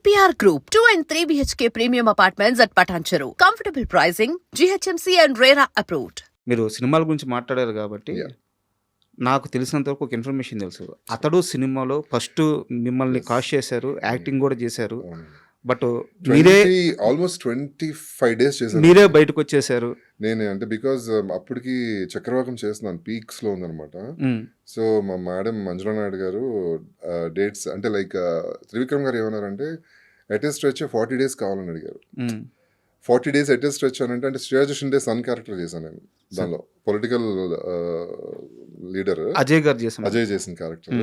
APR Group, 2 and 3 BHK premium apartments at Patancheru. Comfortable pricing, GHMC and RERA approved. మీరు సినిమాల గురించి మాట్లాడారు కాబట్టి Yeah. నాకు తెలిసినంత వరకు ఒక ఇన్ఫర్మేషన్ తెలుసు. అతడు సినిమాలో ఫస్ట్ మిమ్మల్ని కాస్ట్ చేశారు, యాక్టింగ్ కూడా చేశారు. బట్ మీరే ఆల్మోస్ట్ 25 days చేశాను మీరే బయటకు వచ్చేసారు. నేను. అంటే బికాజ్ అప్పటికి చక్రవాకం చేస్తున్నాను, పీక్స్ లో ఉందన్నమాట. సో మా మేడం మంజులా నాయుడు గారు డేట్స్ అంటే లైక్ త్రివిక్రమ్ గారు ఏమన్నారంటే అటెస్ట్ స్ట్రెచ్ 40 days కావాలని అడిగారు. 40 days అటెస్ట్ స్ట్రెచ్ అని అంటే శ్రేయా షిండే సన్ క్యారెక్టర్ చేశాను నేను దానిలో. పొలిటికల్ లీడర్ అజయ్ చేసిన క్యారెక్టర్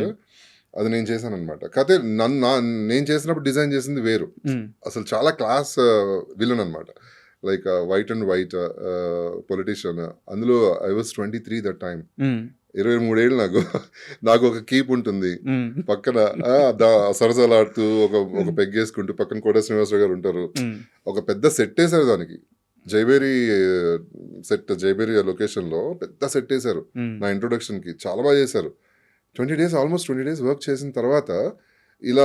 అది నేను చేశాను అనమాట. కాకపోతే నేను చేసినప్పుడు డిజైన్ చేసింది వేరు, అసలు చాలా క్లాస్ విలన్ అనమాట. Like white and white politician. అందులో ఐ వాజ్ 23 దట్ టైం. 23 ఏళ్ళు నాకు ఒక కీప్ ఉంటుంది పక్కన, సరసలాడుతూ ఒక పెగ్గేసుకుంటూ పక్కన కోట శ్రీనివాసరావు గారు ఉంటారు. ఒక పెద్ద సెట్ వేశారు దానికి, జైబేరి సెట్, జైబేరి లొకేషన్ లో పెద్ద సెట్ వేశారు నా ఇంట్రొడక్షన్ కి. చాలా బాగా చేశారు. 20 days ఆల్మోస్ట్ 20 days వర్క్ చేసిన తర్వాత ఇలా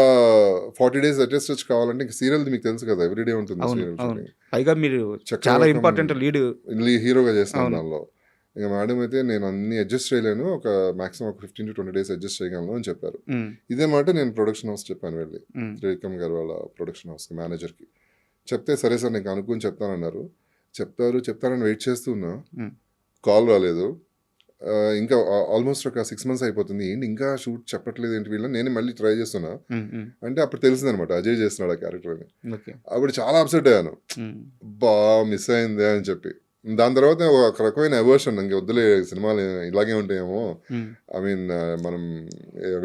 40 days అటెస్ట్ కావాలంటే ఇంకా సీరియల్ మీకు తెలుసు కదా, ఎవ్రీడే ఉంటుంది. పైగా మీరు చాలా ఇంపార్టెంట్ లీడ్ హీరోగా చేస్తాను దానిలో. ఇంకా మేడం అయితే నేను అన్ని అడ్జస్ట్ చేయలేను, ఒక మాక్సిమం ఒక 15 to 20 days అడ్జస్ట్ చేయగలను అని చెప్పారు. ఇదే మాట నేను ప్రొడక్షన్ హౌస్ చెప్పాను, వెళ్ళి త్రివిక్రమ్ గారు వాళ్ళ ప్రొడక్షన్ హౌస్ మేనేజర్కి చెప్తే, సరే సార్ నేను అనుకుని చెప్తానన్నారు. చెప్తారని వెయిట్ చేస్తూ ఉన్నా, కాల్ రాలేదు. ఇంకా ఆల్మోస్ట్ ఒక 6 months అయిపోతుంది, ఏంటి ఇంకా షూట్ చెప్పట్లేదు ఏంటి వీళ్ళని, నేను మళ్ళీ ట్రై చేస్తున్నా అంటే అప్పుడు తెలిసింది అనమాట అజయ్ చేస్తున్నాడు ఆ క్యారెక్టర్ అని. అప్పుడు చాలా అప్సెట్ అయ్యాను, మిస్ అయిందే అని చెప్పి. దాని తర్వాత ఒక రకమైన అవర్షన్, ఇంక వద్దులే సినిమాలు ఇలాగే ఉంటాయేమో, ఐ మీన్ మనం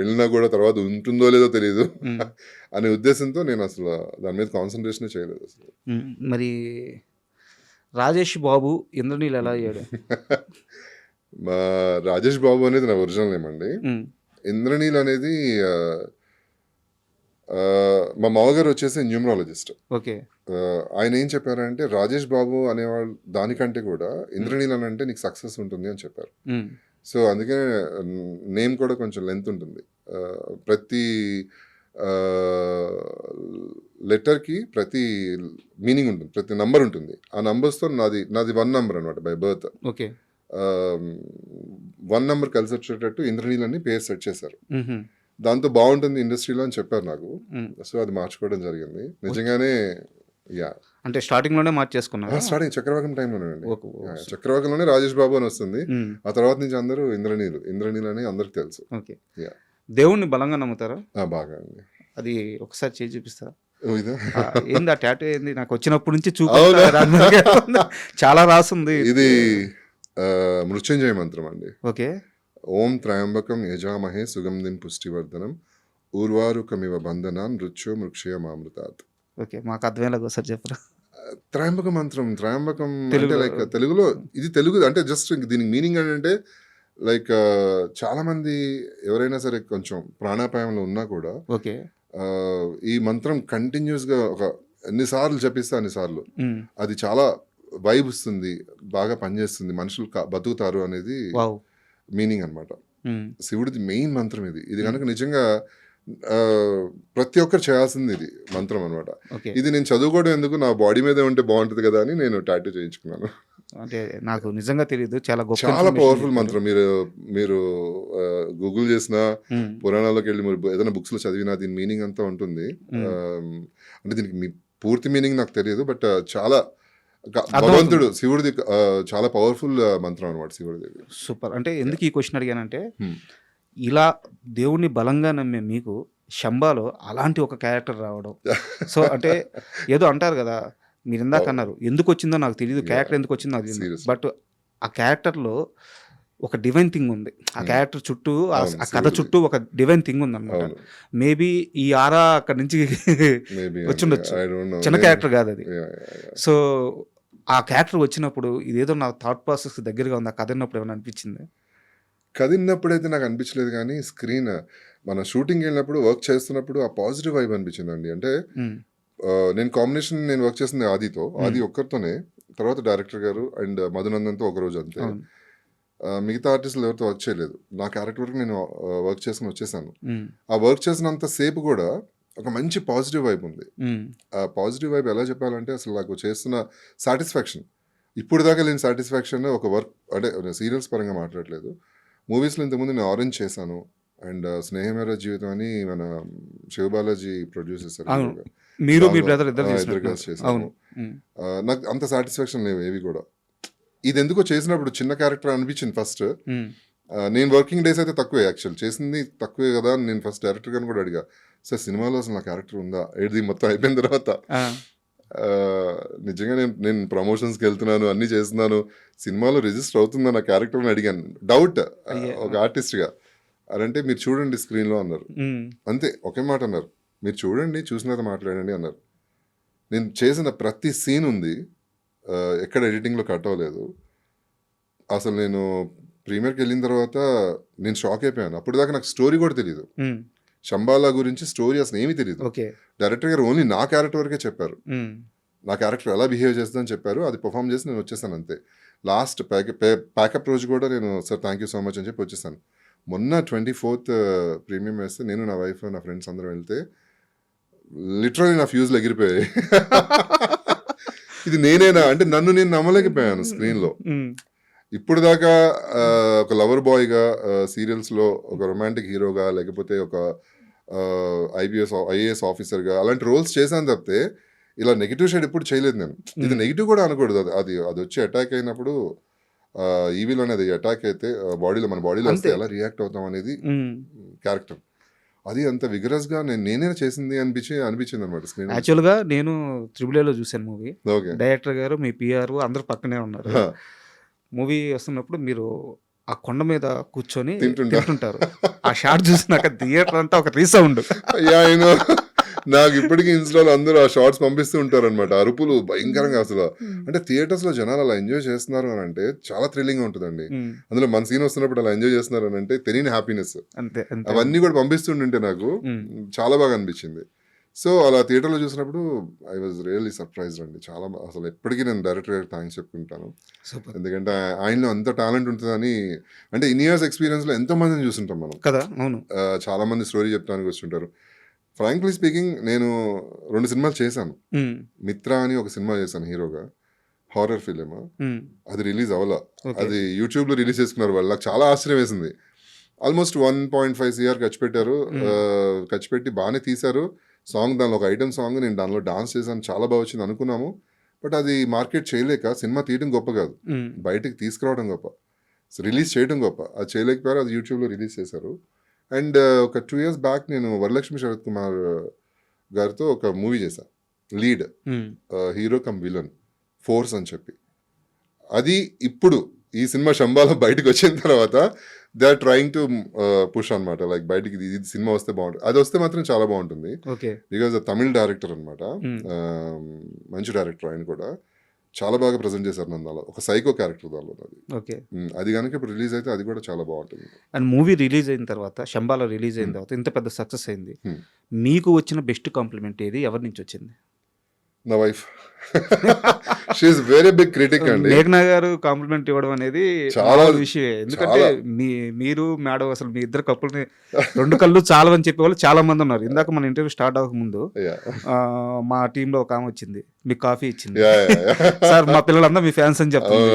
వెళ్ళినా కూడా తర్వాత ఉంటుందో లేదో తెలియదు అనే ఉద్దేశంతో నేను అసలు దాని మీద కాన్సన్ట్రేషన్ చేయలేదు అసలు. మరి రాజేష్ బాబు ఇంద్రనీల్ ఎలా అయ్యాడు? మా రాజేష్ బాబు అనేది నా ఒరిజినల్ నేమ్ అండి. ఇంద్రనీల్ అనేది మా మామగారు వచ్చేసి న్యూమరాలజిస్ట్. ఓకే. ఆయన ఏం చెప్పారంటే రాజేష్ బాబు అనేవాళ్ళు దానికంటే కూడా ఇంద్రనీల్ అని అంటే నీకు సక్సెస్ ఉంటుంది అని చెప్పారు. సో అందుకే నేమ్ కూడా కొంచెం లెంత్ ఉంటుంది, ప్రతి లెటర్కి ప్రతి మీనింగ్ ఉంటుంది, ప్రతి నంబర్ ఉంటుంది. ఆ నంబర్స్తో నాది 1 number అనమాట బై బర్త్. ఓకే. 1 number కలిసి వచ్చేటట్టు ఇంద్రనీల్ అని పేరు సెట్ చేశారు. దాంతో బాగుంటుంది ఇండస్ట్రీలో అని చెప్పారు నాకు. సో అది మార్చుకోవడం జరిగింది నిజంగానే. యా, అంటే స్టార్టింగ్ లోనే మార్చేసుకున్నారు. స్టార్టింగ్ చక్రవాకం టైంలోనే అండి. చక్రవాకంలోనే రాజేష్ బాబు అని వస్తుంది. ఆ తర్వాత నుంచి అందరూ ఇంద్రనీల్ అని అందరికి తెలుసు. ఓకే. దేవుణ్ణి బలంగా నమ్ముతారా? బాగా అండి. అది ఒకసారి చేసి చూపిస్తారా? ఏంది ఆ టాటూ ఏంది? నాకు వచ్చినప్పటి నుంచి చాలా రాసుంది. ఇది మృత్యుంజయ మంత్రం అండి. ఓకే. ఓం త్రయంబకం యజామహే సుగంధిం పుష్టివర్ధనం ఊర్వారుకమివ బంధనాన్ మృత్యు మృక్షయ మామృతాత్. ఓకే, మాకు అర్థమయ్యేలాగా ఒకసారి చెప్పరా? త్రయంబక మంత్రం, త్రయంబకం అంటే లైక్ తెలుగులో ఇది తెలుగు అంటే జస్ట్ దీనికి మీనింగ్ ఏంటంటే లైక్ చాలా మంది ఎవరైనా సరే కొంచెం ప్రాణాపాయంలో ఉన్నా కూడా ఓకే ఈ మంత్రం కంటిన్యూస్ గా ఒక ఎన్నిసార్లు జపిస్తే అన్నిసార్లు అది చాలా వైబ్ వస్తుంది, బాగా పనిచేస్తుంది, మనుషులు బతుకుతారు అనేది మీనింగ్ అనమాట. శివుడిది మెయిన్ మంత్రం ఇది కనుక నిజంగా ప్రతి ఒక్కరు చేయాల్సింది ఇది మంత్రం అనమాట. ఇది నేను చదువుకోవడం ఎందుకు, నా బాడీ మీదే ఉంటే బాగుంటుంది కదా అని నేను టాటూ చేయించుకున్నాను. అంటే నాకు నిజంగా తెలియదు, చాలా పవర్ఫుల్ మంత్రం. మీరు గూగుల్ చేసిన పురాణాల్లోకి వెళ్ళి మీరు ఏదైనా బుక్స్ లో చదివినా దీని మీనింగ్ అంతా ఉంటుంది. అంటే దీనికి పూర్తి మీనింగ్ నాకు తెలియదు, బట్ చాలా భగవంతుడు శివుడిది చాలా పవర్ఫుల్ మంత్రం అనమాట శివుడిది. సూపర్. అంటే ఎందుకు ఈ క్వశ్చన్ అడిగానంటే ఇలా దేవుణ్ణి బలంగా నమ్మే మీకు శంబాలో అలాంటి ఒక క్యారెక్టర్ రావడం, సో అంటే ఏదో అంటారు కదా, మీరు ఇందాక అన్నారు ఎందుకు వచ్చిందో నాకు తెలియదు, క్యారెక్టర్ ఎందుకు వచ్చిందో నాకు తెలియదు, బట్ ఆ క్యారెక్టర్లో ఒక డివైన్ థింగ్ ఉంది. ఆ క్యారెక్టర్ చుట్టూ, ఆ కథ చుట్టూ ఒక డివైన్ థింగ్ ఉంది అనమాట. మేబీ ఈ ఆరా అక్కడి నుంచి వచ్చి ఉండొచ్చు, చిన్న క్యారెక్టర్ కాదు అది. సో ఆ క్యారెక్టర్ వచ్చినప్పుడు ఇదేదో నా థాట్ ప్రాసెస్ దగ్గరగా ఉంది. ఆ కథ విన్నప్పుడు ఏమైనా అనిపించింది? కథ విన్నప్పుడైతే నాకు అనిపించలేదు, కానీ స్క్రీన్ మన షూటింగ్ వెళ్ళినప్పుడు వర్క్ చేస్తున్నప్పుడు ఆ పాజిటివ్ వైబ్ అనిపించిందండి. అంటే నేను వర్క్ చేసింది ఆది ఒక్కరితోనే, తర్వాత డైరెక్టర్ గారు అండ్ మధునందన్తో ఒకరోజు అంతే. మిగతా ఆర్టిస్టులు ఎవరితో వర్క్ చేయలేదు. నా క్యారెక్టర్ వరకు నేను వర్క్ చేసుకుని వచ్చేసాను. ఆ వర్క్ చేసినంత సేపు కూడా ఒక మంచి పాజిటివ్ వైబ్ ఉంది. ఆ పాజిటివ్ వైబ్ ఎలా చెప్పాలంటే అసలు నాకు చేస్తున్న సాటిస్ఫాక్షన్, ఇప్పుడు దాకా లేని సాటిస్ఫాక్షన్ ఒక వర్క్, అంటే సీరియల్స్ పరంగా మాట్లాడలేదు. మూవీస్లో ఇంతకుముందు నేను ఆరెంజ్ చేశాను, అండ్ స్నేహమేర జీవితం అని మన శివబాలాజీ ప్రొడ్యూస్ చేశారు. అవును. మీరు మీ బ్రదర్ ఇద్దరు ఇద్దరు కలిసి చేశాను. నాకు అంత సాటిస్ఫాక్షన్ లేవు ఏవి కూడా. ఇది ఎందుకో చేసినప్పుడు చిన్న క్యారెక్టర్ అనిపించింది ఫస్ట్. నేను వర్కింగ్ డేస్ అయితే తక్కువే, యాక్చువల్ చేసింది తక్కువే కదా అని నేను ఫస్ట్ డైరెక్టర్ గారిని కూడా అడిగా, సార్ సినిమాలో అసలు నా క్యారెక్టర్ ఉందా, ఇది మొత్తం అయిపోయిన తర్వాత నిజంగా నేను ప్రమోషన్స్కి వెళ్తున్నాను, అన్నీ చేస్తున్నాను, సినిమాలో రిజిస్టర్ అవుతుందా నా క్యారెక్టర్ అని అడిగాను, డౌట్ ఒక ఆర్టిస్ట్గా. అదంటే మీరు చూడండి స్క్రీన్లో అన్నారు, అంతే ఒకే మాట అన్నారు, మీరు చూడండి చూసినాక మాట్లాడండి అన్నారు. నేను చేసిన ప్రతి సీన్ ఉంది, ఎక్కడ ఎడిటింగ్లో కట్ అవ్వలేదు. అసలు నేను ప్రీమియర్కి వెళ్ళిన తర్వాత నేను షాక్ అయిపోయాను. అప్పుడు దాకా నాకు స్టోరీ కూడా తెలియదు, శంబాలా గురించి స్టోరీ అసలు ఏమీ తెలియదు. డైరెక్టర్ గారు ఓన్లీ నా క్యారెక్టర్ వరకే చెప్పారు, నా క్యారెక్టర్ ఎలా బిహేవ్ చేస్తుందని చెప్పారు, అది పర్ఫామ్ చేసి నేను వచ్చేసాను అంతే. లాస్ట్ ప్యాకప్ రోజు కూడా నేను sir thank you so much అని చెప్పి వచ్చేసాను. మొన్న 24th ప్రీమియం వేస్తే నేను నా వైఫ్ నా ఫ్రెండ్స్ అందరం వెళ్తే లిటరల్లీ నా ఫ్యూజ్లు ఎగిరిపోయాయి. ఇది నేనేనా అంటే నన్ను నేను నమ్మలేకపోయాను స్క్రీన్లో. ఇప్పుడు దాకా ఒక లవర్ బాయ్గా సీరియల్స్లో ఒక రొమాంటిక్ హీరోగా లేకపోతే ఒక ఐఏఎస్ ఆఫీసర్గా అలాంటి రోల్స్ చేశాను తప్పితే ఇలా నెగిటివ్ షేడ్ ఎప్పుడు చేయలేదు నేను. ఇది నెగిటివ్ కూడా అనకూడదు, అది అది వచ్చి అటాక్ అయినప్పుడు ఈవిల్ అనేది అటాక్ అయితే బాడీలో మన బాడీలో వస్తే ఎలా రియాక్ట్ అవుతాం అనేది క్యారెక్టర్. అది అంత విగరస్గా నేనే చేసింది అనిపించింది అనమాట స్క్రీన్. యాక్చువల్గా నేను త్రిబుల్ చూశాను మూవీ. ఓకే. డైరెక్టర్ గారు మీ పిఆర్ అందరూ పక్కనే ఉన్నారు. మూవీ వస్తున్నప్పుడు మీరు ఆ కొండ మీద కూర్చొని తింటుంటారు. ఆ షాట్ చూసినాక థియేటర్ అంతా ఒక రీసౌండ్. నాకు ఇప్పటికీ ఇన్స్టాలో అందరూ ఆ షార్ట్స్ పంపిస్తూ ఉంటారు అనమాట, అరుపులు భయంకరంగా. అసలు అంటే థియేటర్స్ లో జనాలు అలా ఎంజాయ్ చేస్తున్నారు అని అంటే చాలా థ్రిల్లింగ్ ఉంటుందండి. అందులో మన సీన్ వస్తున్నప్పుడు అలా ఎంజాయ్ చేస్తున్నారు అని అంటే తెలియని హ్యాపీనెస్, అవన్నీ కూడా పంపిస్తుంటే నాకు చాలా బాగా అనిపించింది. సో అలా థియేటర్లో చూసినప్పుడు ఐ వాజ్ రియల్లీ సర్ప్రైజ్డ్ అండి. చాలా అసలు ఎప్పటికీ నేను డైరెక్టర్ గారికి థ్యాంక్స్ చెప్పుకుంటాను, ఎందుకంటే ఆయనలో అంత టాలెంట్ ఉంటుందని. అంటే ఇన్ ఇయర్స్ ఎక్స్పీరియన్స్లో ఎంతో మందిని చూస్తుంటాం మనం కదా. అవును, చాలా మంది స్టోరీ చెప్తానికి వస్తుంటారు. ఫ్రాంక్లీ స్పీకింగ్ నేను 2 సినిమాలు చేశాను. మిత్ర అని ఒక సినిమా చేశాను హీరోగా, హారర్ ఫిలిం. అది రిలీజ్ అవ్వాల, అది యూట్యూబ్లో రిలీజ్ చేసుకున్నారు వాళ్ళు. నాకు చాలా ఆశ్చర్యం వేసింది. ఆల్మోస్ట్ 1.5 CR ఖర్చు పెట్టారు, ఖర్చు పెట్టి బాగానే తీశారు. సాంగ్ దానిలో ఒక ఐటమ్ సాంగ్, నేను దానిలో డాన్స్ చేశాను, చాలా బాగా వచ్చింది అనుకున్నాము. బట్ అది మార్కెట్ చేయలేక, సినిమా తీయడం గొప్ప కాదు, బయటకు తీసుకురావడం గొప్ప, రిలీజ్ చేయడం గొప్ప. అది చేయలేకపోయారు, అది యూట్యూబ్లో రిలీజ్ చేశారు. అండ్ ఒక 2 years బ్యాక్ నేను వరలక్ష్మి శరత్ కుమార్ గారితో ఒక మూవీ చేశాను, lead hero come villain, force అని చెప్పి. అది ఇప్పుడు ఈ సినిమా శంబాలో బయటకు వచ్చిన తర్వాత they are trying to push అనమాట, లైక్ బయటికి ఇది సినిమా వస్తే బాగుంటుంది. అది వస్తే మాత్రం చాలా బాగుంటుంది, బికాజ్ తమిళ్ డైరెక్టర్ అనమాట, మంచి డైరెక్టర్. ఆయన కూడా చాలా బాగా ప్రజెంట్ చేశారు నన్ను, అలా ఒక సైకో క్యారెక్టర్ దానిలో. అది కనుక ఇప్పుడు రిలీజ్ అయితే అది కూడా చాలా బాగుంటుంది. అండ్ మూవీ రిలీజ్ అయిన తర్వాత, శంబాలో రిలీజ్ అయిన తర్వాత ఇంత పెద్ద సక్సెస్ అయింది, మీకు వచ్చిన బెస్ట్ కాంప్లిమెంట్ ఏది, ఎవరి నుంచి వచ్చింది? నా wife, she is very big critic అండి. మేఘనా గారు కాంప్లిమెంట్ ఇవ్వడం అనేది చాలా విషయమే, ఎందుకంటే మీరు మేడం అసలు మీ ఇద్దరు కప్పుల్ని 2 కళ్ళు చాలా అని చెప్పే వాళ్ళు చాలా మంది ఉన్నారు. ఇందాక మన ఇంటర్వ్యూ స్టార్ట్ అవ్వక ముందు మా టీంలో ఒక ఆమె వచ్చింది, మీకు కాఫీ ఇచ్చింది, సార్ మా పిల్లలందరూ మీ ఫ్యాన్స్ అని చెప్తుంది.